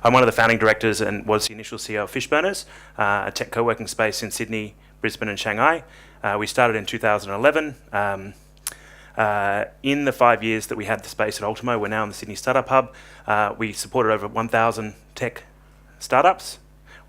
I'm one of the founding directors and was the initial CEO of Fishburners, a tech co-working space in Sydney, Brisbane and Shanghai. We started in 2011. In the 5 years that we had the space at Ultimo, we're now in the Sydney Startup Hub. We supported over 1,000 tech startups.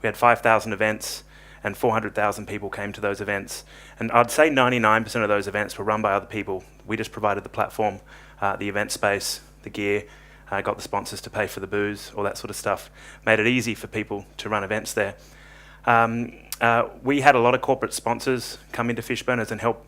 We had 5,000 events and 400,000 people came to those events. And I'd say 99% of those events were run by other people. We just provided the platform, the event space, the gear, got the sponsors to pay for the booze, all that sort of stuff. Made it easy for people to run events there. We had a lot of corporate sponsors come into Fishburners and help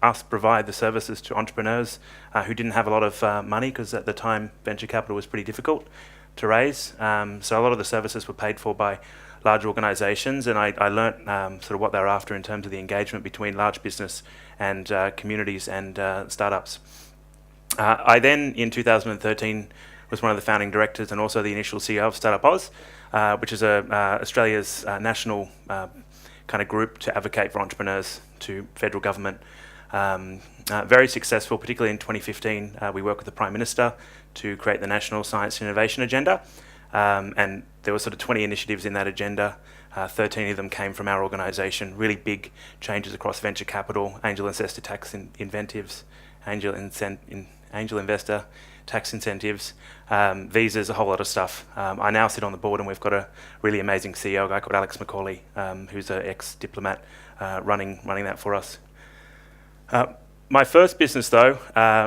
us provide the services to entrepreneurs who didn't have a lot of money, because at the time venture capital was pretty difficult to raise. So a lot of the services were paid for by large organisations, and I learnt sort of what they're after in terms of the engagement between large business and communities and startups. I then, in 2013, was one of the founding directors and also the initial CEO of StartupAUS, which is Australia's national kind of group to advocate for entrepreneurs to federal government. Very successful, particularly in 2015. We worked with the Prime Minister to create the National Science and Innovation Agenda, and there were sort of 20 initiatives in that agenda. 13 of them came from our organisation. Really big changes across venture capital, angel investor tax incentives, angel investor tax incentives, visas, a whole lot of stuff. I now sit on the board, and we've got a really amazing CEO, a guy called Alex McCauley, who's an ex-diplomat running that for us. My first business, though,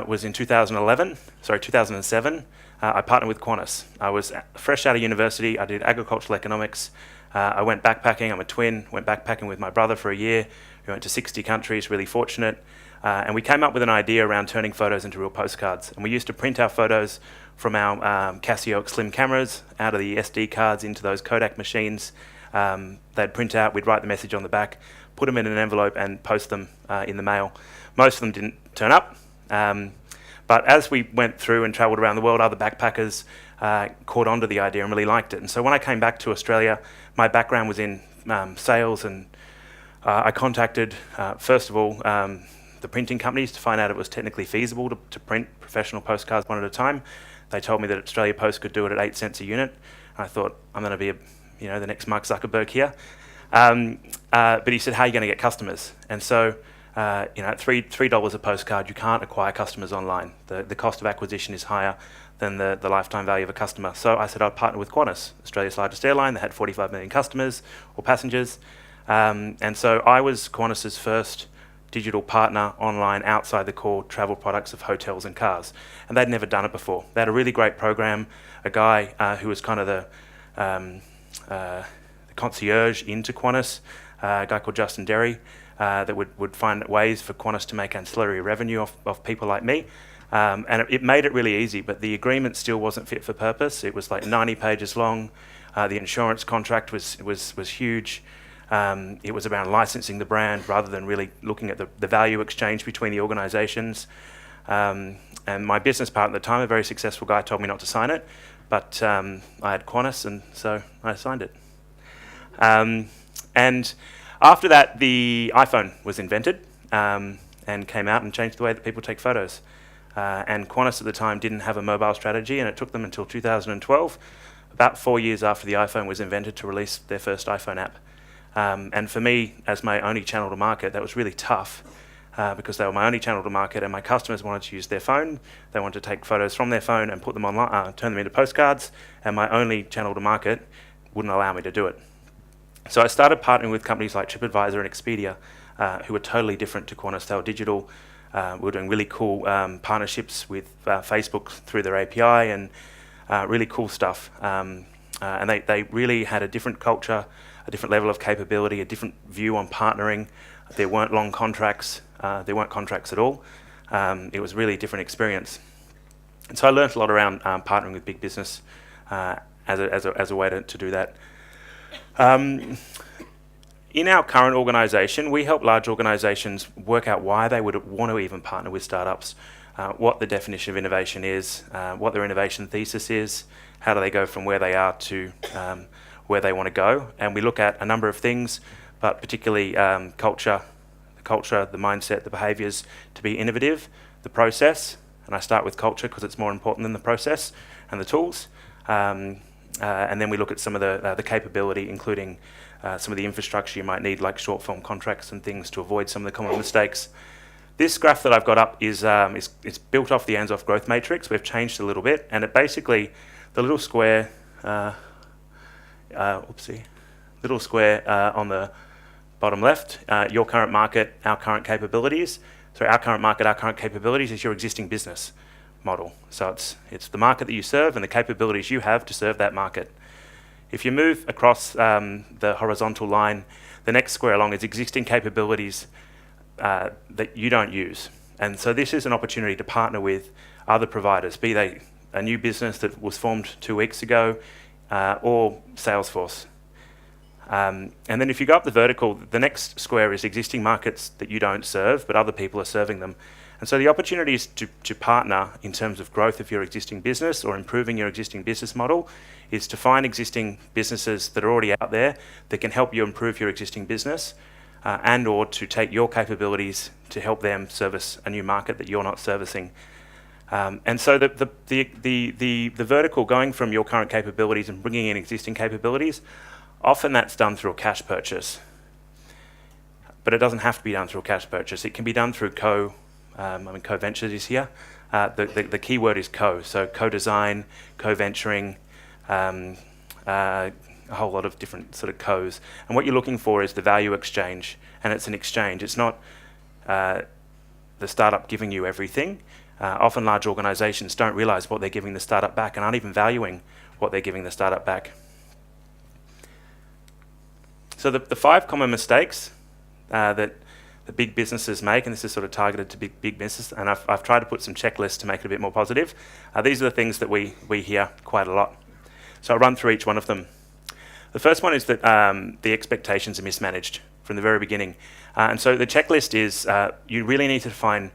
was in 2007. I partnered with Qantas. I was fresh out of university. I did agricultural economics. I went backpacking. I'm a twin. Went backpacking with my brother for a year. We went to 60 countries, really fortunate. And we came up with an idea around turning photos into real postcards. And we used to print our photos from our Casio Slim cameras out of the SD cards into those Kodak machines. They'd print out, we'd write the message on the back, put them in an envelope and post them in the mail. Most of them didn't turn up. But as we went through and travelled around the world, other backpackers caught on to the idea and really liked it. And so when I came back to Australia, my background was in sales, and I contacted, first of all, the printing companies to find out if it was technically feasible to print professional postcards one at a time. They told me that Australia Post could do it at 8 cents a unit. I thought, I'm going to be the next Mark Zuckerberg here. But he said, how are you going to get customers? And so, at $3 a postcard, you can't acquire customers online. The cost of acquisition is higher than the lifetime value of a customer. So I said I'd partner with Qantas, Australia's largest airline. They had 45 million customers or passengers. And so I was Qantas's first digital partner online outside the core travel products of hotels and cars. And they'd never done it before. They had a really great program, a guy who was kind of the concierge into Qantas, a guy called Justin Derry, that would find ways for Qantas to make ancillary revenue off people like me. And it made it really easy, but the agreement still wasn't fit for purpose. It was like 90 pages long. The insurance contract was huge. It was around licensing the brand rather than really looking at the value exchange between the organisations. And my business partner at the time, a very successful guy, told me not to sign it, but I had Qantas, and so I signed it. And after that, the iPhone was invented and came out and changed the way that people take photos. And Qantas at the time didn't have a mobile strategy, and it took them until 2012, about 4 years after the iPhone was invented, to release their first iPhone app. And for me, as my only channel to market, that was really tough because they were my only channel to market, and my customers wanted to use their phone. They wanted to take photos from their phone and put them online, turn them into postcards, and my only channel to market wouldn't allow me to do it. So I started partnering with companies like TripAdvisor and Expedia, who were totally different to Qantas. They were digital. We were doing really cool partnerships with Facebook through their API and really cool stuff. And they really had a different culture, a different level of capability, a different view on partnering. There weren't long contracts. There weren't contracts at all. It was really a different experience. And so I learned a lot around partnering with big business as a way to do that. In our current organisation, we help large organisations work out why they would want to even partner with startups, what the definition of innovation is, what their innovation thesis is, how do they go from where they are to where they want to go. And we look at a number of things, but particularly culture, the mindset, the behaviours to be innovative, the process, and I start with culture because it's more important than the process, and the tools. And then we look at some of the capability, including some of the infrastructure you might need, like short form contracts and things, to avoid some of the common mistakes. This graph that I've got up is it's built off the Ansoff growth matrix. We've changed a little bit, and it basically, the little square, little square on the bottom left, your current market, our current capabilities. So our current market, our current capabilities is your existing business model. So it's the market that you serve and the capabilities you have to serve that market. If you move across the horizontal line, the next square along is existing capabilities that you don't use. And so this is an opportunity to partner with other providers, be they a new business that was formed 2 weeks ago or Salesforce. And then if you go up the vertical, the next square is existing markets that you don't serve, but other people are serving them. And so the opportunity is to partner in terms of growth of your existing business or improving your existing business model, is to find existing businesses that are already out there that can help you improve your existing business, and or to take your capabilities to help them service a new market that you're not servicing. And so the vertical, going from your current capabilities and bringing in existing capabilities, often that's done through a cash purchase. But it doesn't have to be done through a cash purchase. It can be done through co-ventures is here. The key word is co. So co-design, co-venturing, a whole lot of different sort of co's. And what you're looking for is the value exchange, and it's an exchange. It's not the startup giving you everything. Often large organizations don't realize what they're giving the startup back and aren't even valuing what they're giving the startup back. So the 5 common mistakes that the big businesses make, and this is sort of targeted to big business, and I've tried to put some checklists to make it a bit more positive. These are the things that we hear quite a lot. So I'll run through each one of them. The first one is that the expectations are mismanaged from the very beginning. And so the checklist is you really need to define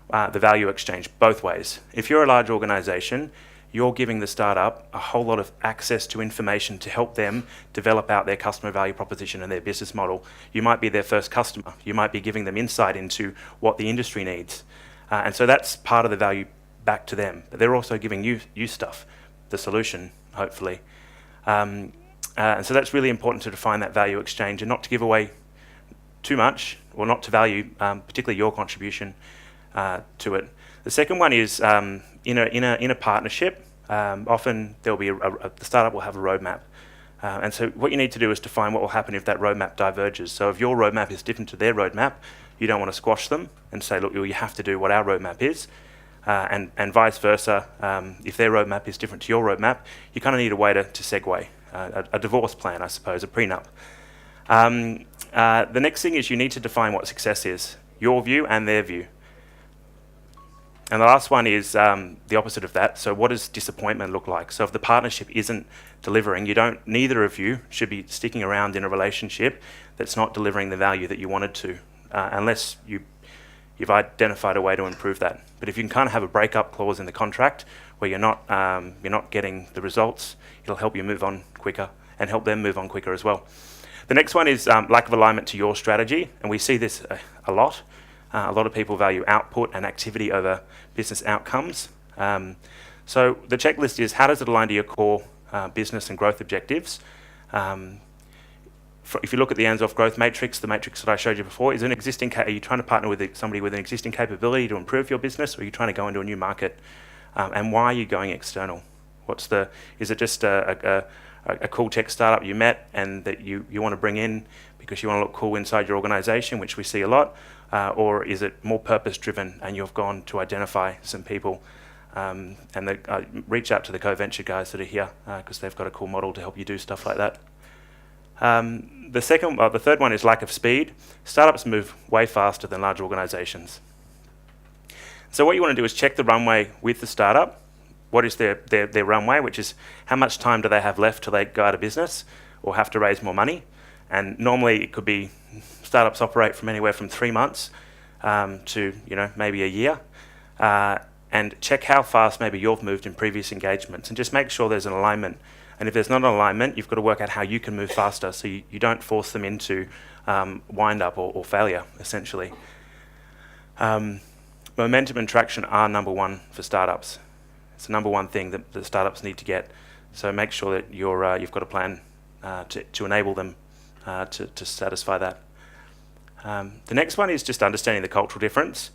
the value exchange both ways. If you're a large organization, you're giving the startup a whole lot of access to information to help them develop out their customer value proposition and their business model. You might be their first customer. You might be giving them insight into what the industry needs. And so that's part of the value back to them. But they're also giving you stuff, the solution, hopefully. And so that's really important to define that value exchange and not to give away too much, or not to value particularly your contribution to it. The second one is in a partnership, often there'll be the startup will have a roadmap. And so what you need to do is define what will happen if that roadmap diverges. So if your roadmap is different to their roadmap, you don't want to squash them and say, look, you have to do what our roadmap is. And vice versa, if their roadmap is different to your roadmap, you kind of need a way to segue, a divorce plan, I suppose, a prenup. The next thing is you need to define what success is, your view and their view. And the last one is the opposite of that. So what does disappointment look like? So if the partnership isn't delivering, neither of you should be sticking around in a relationship that's not delivering the value that you wanted to, unless you've identified a way to improve that. But if you can kind of have a breakup clause in the contract where you're not getting the results, it'll help you move on quicker and help them move on quicker as well. The next one is lack of alignment to your strategy, and we see this a lot. A lot of people value output and activity over business outcomes. So the checklist is, how does it align to your core business and growth objectives? If you look at the Ansoff growth matrix, the matrix that I showed you before, are you trying to partner with somebody with an existing capability to improve your business, or are you trying to go into a new market? And why are you going external? Is it just a cool tech startup you met and that you want to bring in because you want to look cool inside your organization, which we see a lot? Or is it more purpose-driven and you've gone to identify some people and reach out to the co-venture guys that are here because they've got a cool model to help you do stuff like that. The third one is lack of speed. Startups move way faster than large organizations. So what you want to do is check the runway with the startup. What is their runway, which is how much time do they have left till they go out of business or have to raise more money? And normally it could be, startups operate from anywhere from 3 months to maybe a year. And check how fast maybe you've moved in previous engagements, and just make sure there's an alignment. And if there's not an alignment, you've got to work out how you can move faster so you don't force them into wind up or failure, essentially. Momentum and traction are number one for startups. It's the number one thing that the startups need to get. So make sure that you've got a plan to enable them to satisfy that. The next one is just understanding the cultural difference.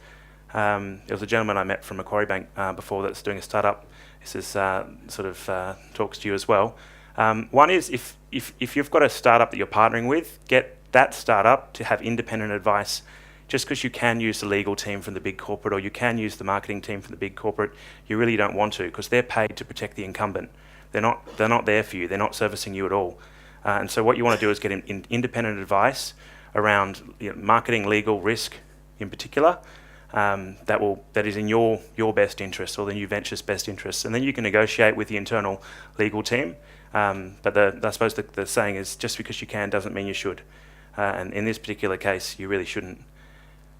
There was a gentleman I met from Macquarie Bank before that's doing a startup. This is sort of talks to you as well. One is if you've got a startup that you're partnering with, get that startup to have independent advice. Just because you can use the legal team from the big corporate or you can use the marketing team from the big corporate, you really don't want to, because they're paid to protect the incumbent. They're not there for you. They're not servicing you at all. And so what you want to do is get independent advice around marketing, legal, risk in particular, that is in your best interest or the new venture's best interest. And then you can negotiate with the internal legal team. But I suppose the saying is, just because you can doesn't mean you should. And in this particular case, you really shouldn't.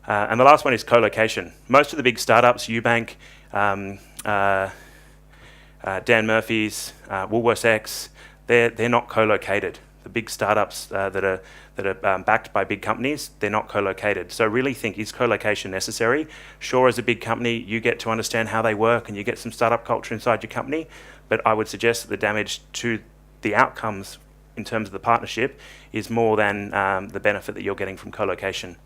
And the last one is colocation. Most of the big startups, Eubank, Dan Murphy's, Woolworths, they're not co-located. The big startups that are backed by big companies, they're not co-located. So really think, is co-location necessary? Sure, as a big company, you get to understand how they work and you get some startup culture inside your company, but I would suggest that the damage to the outcomes in terms of the partnership is more than the benefit that you're getting from co-location.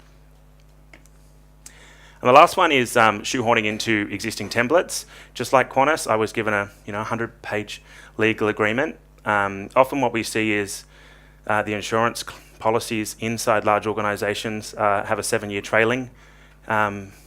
And the last one is shoehorning into existing templates. Just like Qantas, I was given a 100-page legal agreement. Often what we see is the insurance policies inside large organisations have a 7-year trailing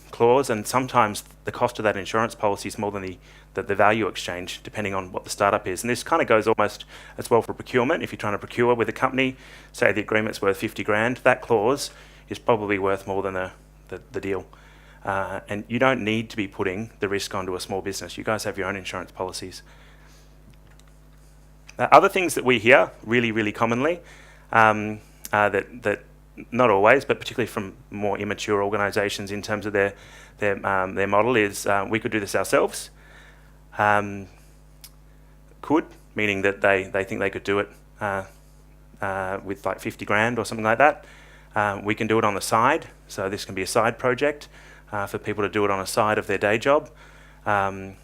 clause, and sometimes the cost of that insurance policy is more than the value exchange, depending on what the startup is. And this kind of goes almost as well for procurement. If you're trying to procure with a company, say the agreement's worth 50 grand, that clause is probably worth more than the deal. And you don't need to be putting the risk onto a small business. You guys have your own insurance policies. Other things that we hear really, really commonly, that not always, but particularly from more immature organisations in terms of their model, is we could do this ourselves. Could, meaning that they think they could do it with like 50 grand or something like that. We can do it on the side, so this can be a side project for people to do it on a side of their day job. And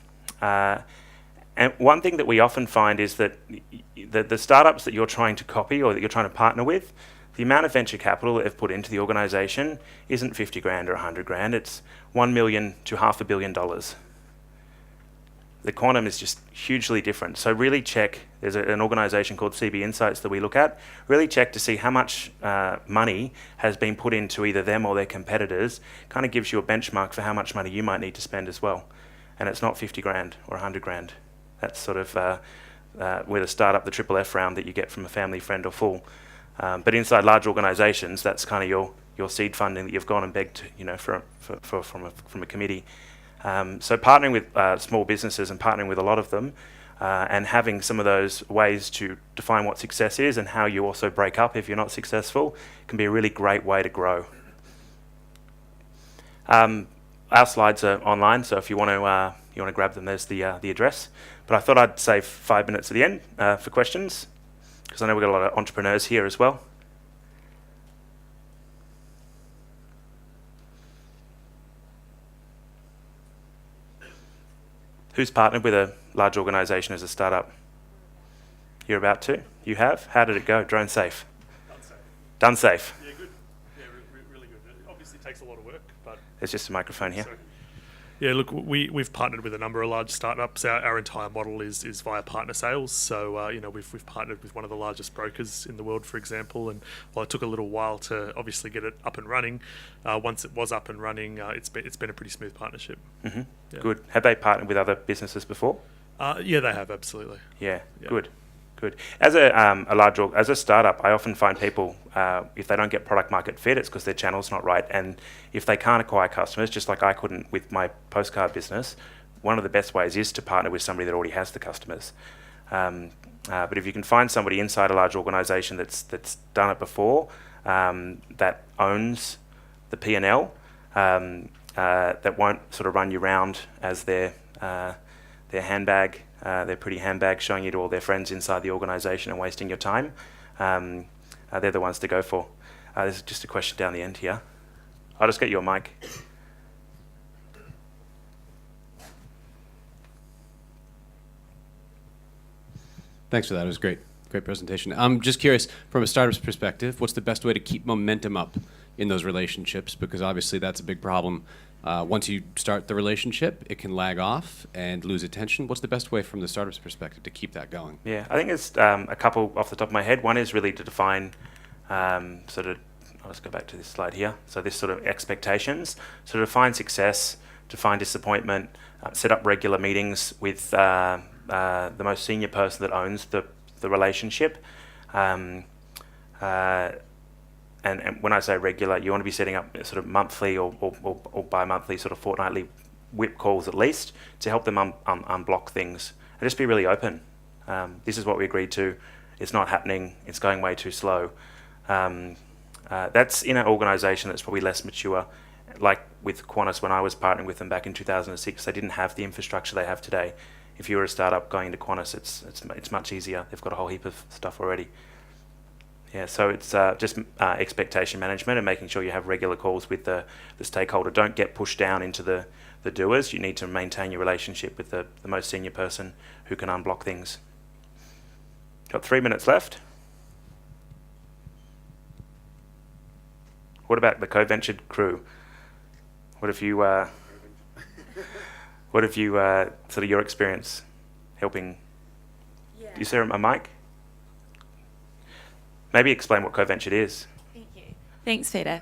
one thing that we often find is that the startups that you're trying to copy or that you're trying to partner with, the amount of venture capital that they've put into the organisation isn't 50 grand or 100 grand, it's $1 million to $500 million. The quantum is just hugely different. So really check, there's an organisation called CB Insights that we look at, really check to see how much money has been put into either them or their competitors. Kind of gives you a benchmark for how much money you might need to spend as well. And it's not 50 grand or 100 grand. That's sort of with a startup, the triple F round that you get from a family, friend or fool. But inside large organisations, that's kind of your seed funding that you've gone and begged, from a committee. So partnering with small businesses and partnering with a lot of them, and having some of those ways to define what success is and how you also break up if you're not successful can be a really great way to grow. Our slides are online, so if you want to grab them, there's the address. But I thought I'd save 5 minutes at the end for questions, because I know we've got a lot of entrepreneurs here as well. Who's partnered with a large organisation as a startup? You're about to? You have? How did it go? Drone safe? Done safe. Yeah, good. Yeah, really good. It obviously takes a lot of work, but... There's just a microphone here. Sorry. Yeah, look, we've partnered with a number of large startups. Our entire model is via partner sales. So, we've partnered with one of the largest brokers in the world, for example. And while it took a little while to obviously get it up and running, once it was up and running, it's been a pretty smooth partnership. Mm-hmm. Yeah. Good. Have they partnered with other businesses before? Yeah, they have, absolutely. Yeah. Good. As as a startup, I often find people, if they don't get product market fit, it's because their channel's not right. And if they can't acquire customers, just like I couldn't with my postcard business, one of the best ways is to partner with somebody that already has the customers. But if you can find somebody inside a large organisation that's done it before, that owns the P&L, that won't sort of run you round as their handbag, their pretty handbag, showing you to all their friends inside the organisation and wasting your time, they're the ones to go for. There's just a question down the end here. I'll just get your mic. Thanks for that. It was great. Great presentation. I'm just curious, from a startup's perspective, what's the best way to keep momentum up in those relationships? Because obviously that's a big problem. Once you start the relationship, it can lag off and lose attention. What's the best way from the startup's perspective to keep that going? Yeah, I think there's a couple off the top of my head. One is really to define let's go back to this slide here. So this sort of expectations. So define success, define disappointment, set up regular meetings with the most senior person that owns the relationship. And when I say regular, you want to be setting up sort of monthly or bi-monthly, sort of fortnightly whip calls at least to help them unblock things. And just be really open. This is what we agreed to. It's not happening. It's going way too slow. That's in an organisation that's probably less mature. Like with Qantas, when I was partnering with them back in 2006, they didn't have the infrastructure they have today. If you were a startup going into Qantas, it's much easier. They've got a whole heap of stuff already. Yeah, so it's just expectation management and making sure you have regular calls with the stakeholder. Don't get pushed down into the doers. You need to maintain your relationship with the most senior person who can unblock things. Got 3 minutes left. What about the co-ventured crew? What have you sort of your experience helping? Yeah. Is there a mic? Maybe explain what co-ventured is. Thank you. Thanks, Peter.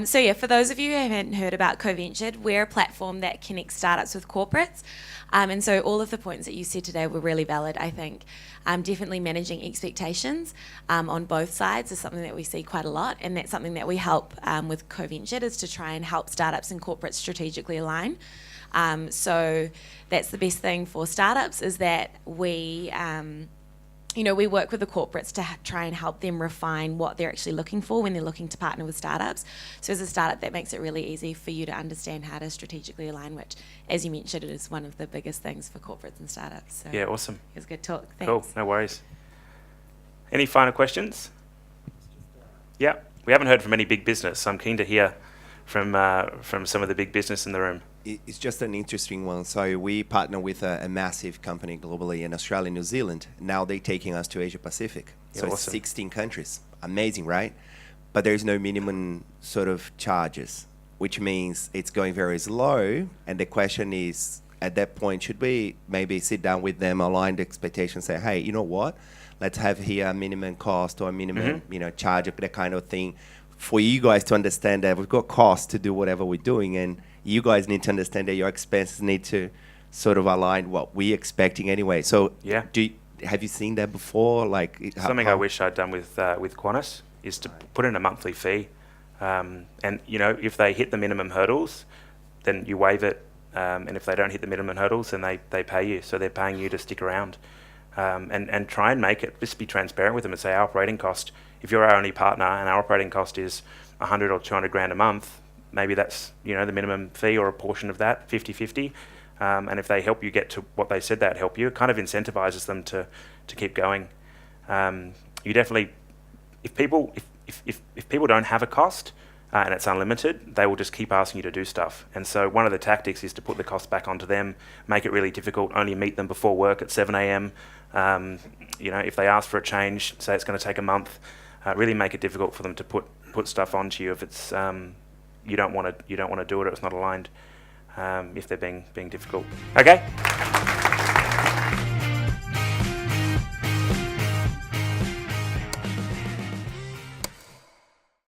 So yeah, for those of you who haven't heard about co-ventured, we're a platform that connects startups with corporates. And so all of the points that you said today were really valid, I think. Definitely managing expectations on both sides is something that we see quite a lot, and that's something that we help with co-ventured, is to try and help startups and corporates strategically align. So that's the best thing for startups, is that we we work with the corporates to try and help them refine what they're actually looking for when they're looking to partner with startups. So as a startup, that makes it really easy for you to understand how to strategically align, which, as you mentioned, is one of the biggest things for corporates and startups. So Yeah, awesome. it was a good talk. Thanks. Cool, no worries. Any final questions? Yeah, we haven't heard from any big business, so I'm keen to hear from some of the big business in the room. It's just an interesting one. So we partner with a massive company globally in Australia, New Zealand. Now they're taking us to Asia Pacific. Yeah, So awesome. it's 16 countries. Amazing, right? But there's no minimum sort of charges, which means it's going very slow. And the question is, at that point, should we maybe sit down with them, align the expectations, say, hey, you know what? Let's have here a minimum cost or a minimum, charge, that kind of thing, for you guys to understand that we've got costs to do whatever we're doing, and you guys need to understand that your expenses need to sort of align what we're expecting anyway. So Yeah. have you seen that before? Like Something I wish I'd done with Qantas is to put in a monthly fee, and if they hit the minimum hurdles, then you waive it, and if they don't hit the minimum hurdles, then they pay you. So they're paying you to stick around, and try and make it, just be transparent with them and say our operating cost. If you're our only partner and our operating cost is 100 or 200 grand a month, maybe that's the minimum fee or a portion of that, 50-50. And if they help you get to what they said they'd help you, it kind of incentivizes them to keep going. You definitely, if people don't have a cost and it's unlimited, they will just keep asking you to do stuff. And so one of the tactics is to put the cost back onto them, make it really difficult, only meet them before work at 7 a.m. If they ask for a change, say it's going to take a month, really make it difficult for them to put stuff onto you if it's you don't want to do it or it's not aligned, if they're being difficult. Okay.